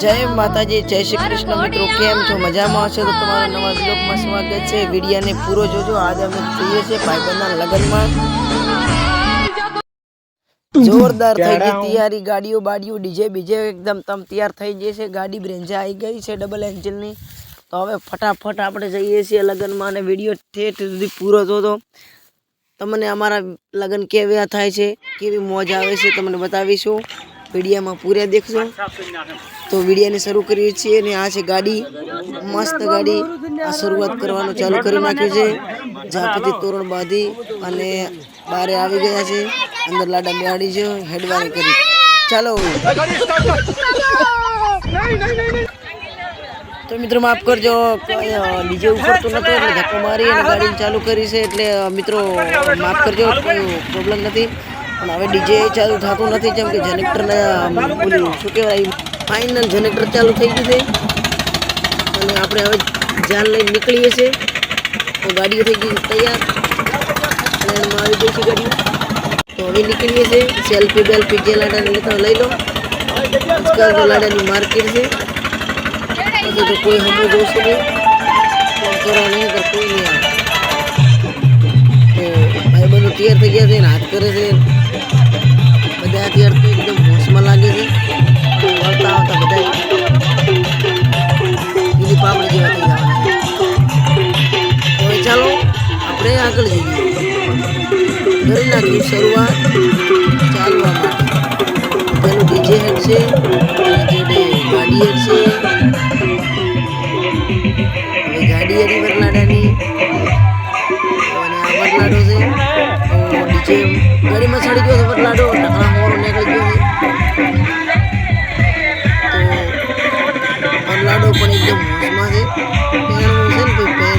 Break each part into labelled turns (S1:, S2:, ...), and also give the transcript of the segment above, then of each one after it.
S1: जय माताजी जय श्री कृष्ण मित्रों केम छो मजामां हशो तो तमारा नवा ब्लॉग में स्वागत है। वीडियो ने पूरो जोजो। आज हम जઈએ છીએ ભાઈબંધના લગનમાં। जोरदार થઈ ગઈ તૈયારી, ગાડીઓ બાડીઓ ડીજે બીજે એકદમ તમ તૈયાર થઈ ગઈ છે। ગાડી બ્રેન્જા આવી ગઈ છે ડબલ એન્જિનની। તો હવે ફટાફટ આપણે જઈએ છીએ લગનમાં અને વિડિયો ઠેઠ સુધી પૂરો જોજો। તમને અમારા લગન કેવા થાય છે, કેવી મોજ આવે છે તમને બતાવીશું। वीडियो में पूरे देखो। तो वीडियो ने शुरू करिए छे ने आ छे गाड़ी, मस्त गाड़ी। आ शुरुआत करवानो चालू करी नाख्यो छे। झापती तोरण बांधी अने बारे आवी गया छे। अंदर लाडा बेहाड़ी छे, हेडवानी करी। चलो तो मित्रों माफ करजो, डीजे उखड़तो नतो એટલે ધક્કો મારી અને ગાડી ચાલુ કરી છે એટલે મિત્રો માફ કરજો, કોઈ પ્રોબ્લેમ નથી। પણ હવે ડીજે ચાલુ થતું નથી જેમ કે જનરેટરને ઓલું શું કહેવાય ફાઇનલ જનરેટર ચાલુ થઈ ગયું છે અને આપણે હવે જાન લઈને નીકળીએ છીએ। તો ગાડીઓ થઈ ગઈ તૈયાર અને એમાં આવી ગઈ છે ગાડી। તો હવે નીકળીએ છીએ। સેલ્ફી બેલ્ફી જે લાડાને લેતા લઈ લો। આજકાલ તો લાડાની માર્કેટ છે, પછી તો કોઈ હમું જોશે નહીં, ફોન કરવા નહીં તો કોઈ નહીં આવે। તો ભાઈબંધો તૈયાર થઈ ગયા છે ને હાથ કરે છે બધા। અત્યારે તો એકદમ હોશમાં લાગે છે। આવતા આવતા બધા બીજી પાપડી જેવા થઈ જવાના। તો ચાલો આપણે આગળ જઈએ, કરી નાખીએ શરૂઆત ચાલવા માટે। પેલું ડીજે હેડ છે, ગાડી હેડ છે, હવે ગાડી હેડી વરલાડાની અને આ વરલાડો છે। તો ડીજે ગાડીમાં ચડી ગયો છે વરલાડો, ઢાંકણા મોરો નીકળી ગયો છે। તો વરલાડો પણ એકદમ હોશમાં છે। પહેણવું છે ને ભાઈ,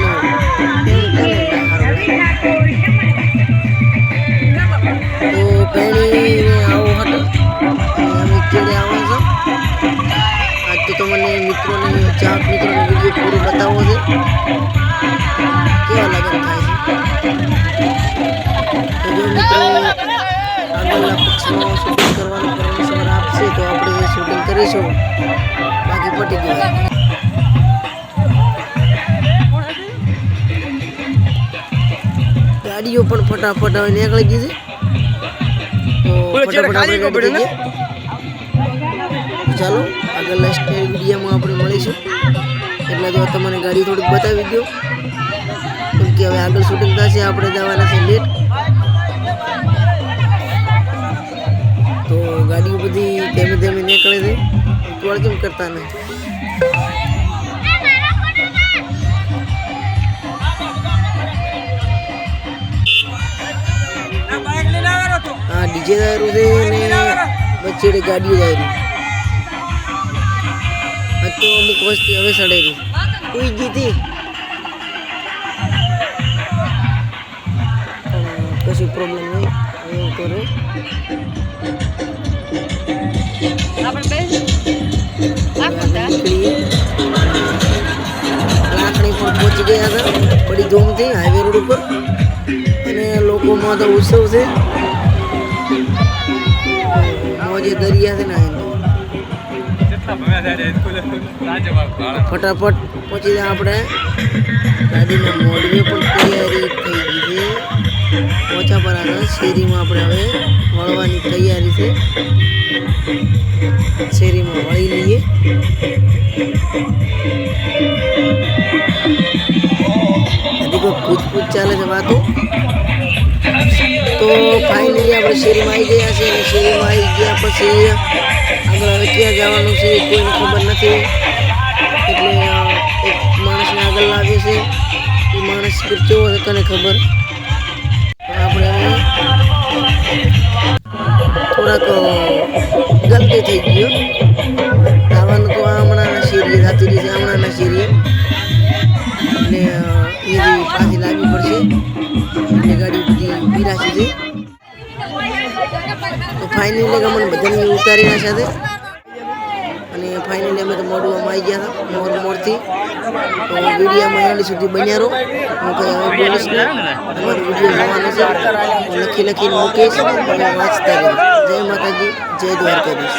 S1: પહેણવું તો પહેણીને આવો હટો અમે કેળે આવો છો। આજ તો તમને મિત્રોને ચાહક મિત્રોને વિડીયો પૂરો બતાવવો છે કેવા લગન થાય છે। તો જો મિત્રો આગળના પક્ષનો શૂટિંગ કરવાનું પરમિશન આપશે તો આપણે શૂટિંગ કરીશું, બાકી પટી ગયું। ગાડીઓ પણ ફટાફટ હવે નીકળી ગઈ છે। તો ફટાફટ આપણે ચાલો આગળના સ્ટેજ વિડીયોમાં આપણે મળીશું। એટલે જો તમને ગાડી થોડીક બતાવી દો કેમ કે હવે આગળ શૂટિંગ થશે, આપણે જવાના છે લેટ। તો ગાડીઓ બધી ધીમે ધીમે નીકળે છે, ટોળ કેમ કરતા નહીં। હા ડીજે દારૂ છે ને વચ્ચે ગાડીઓ દારૂ। આ તો અમુક વસ્તી હવે સડેલી કોઈ ગીતી કશું પ્રોબ્લેમ નહીં, એવું કરો। લાકડી પણ પહોંચી ગયા હતા બડી ધૂમથી હાઈવે રોડ ઉપર અને લોકોમાં તો ઉત્સવ છે, મોજે દરિયા છે ને। ફટાફટ પહોંચી જાય આપણે ગાડીના મોડવે પણ તૈયારી થઈ ગઈ છે। પહોંચા પર આગળ શેરીમાં આપણે હવે વળવાની તૈયારી છે। શેરીમાં વળી લઈએ। હજી કોઈ પૂછપૂછ ચાલે છે વાતો। તો ફાઇનલી આપણે શેરીમાં આવી ગયા છે અને શેરીમાં આવી ગયા પછી આગળ હવે ક્યાં જવાનું છે કોઈને ખબર નથી। એટલે એક માણસને આગળ લાગે છે, એ માણસ કેવો છે તને ખબર। આપણે હવે થોડાક ગલતી થઈ ગયો, આવવાનું તો હમણાંના શેરીએ થતી રહી છે, હમણાંના શેરીએ એટલે એ પાછી લાવવી પડશે એટલે ગાડી બધી પીરાશી છે। તો ફાઇનલી અમને બધાને ઉતારી નાખ્યા છે અને ફાઇનલી અમે તો મોડવામાં આવી ગયા હતા મોરથી। તો વિડીયોમાં એન્ડ સુધી બન્યા રહો, હું કંઈ હવે બોલીશ નહીં, તમારો વિડીયો જોવાનો છે લખી લખીને મૂકીશ અને વાંચતા રહો। જય માતાજી, જય દ્વારકાધીશ।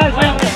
S2: Bye.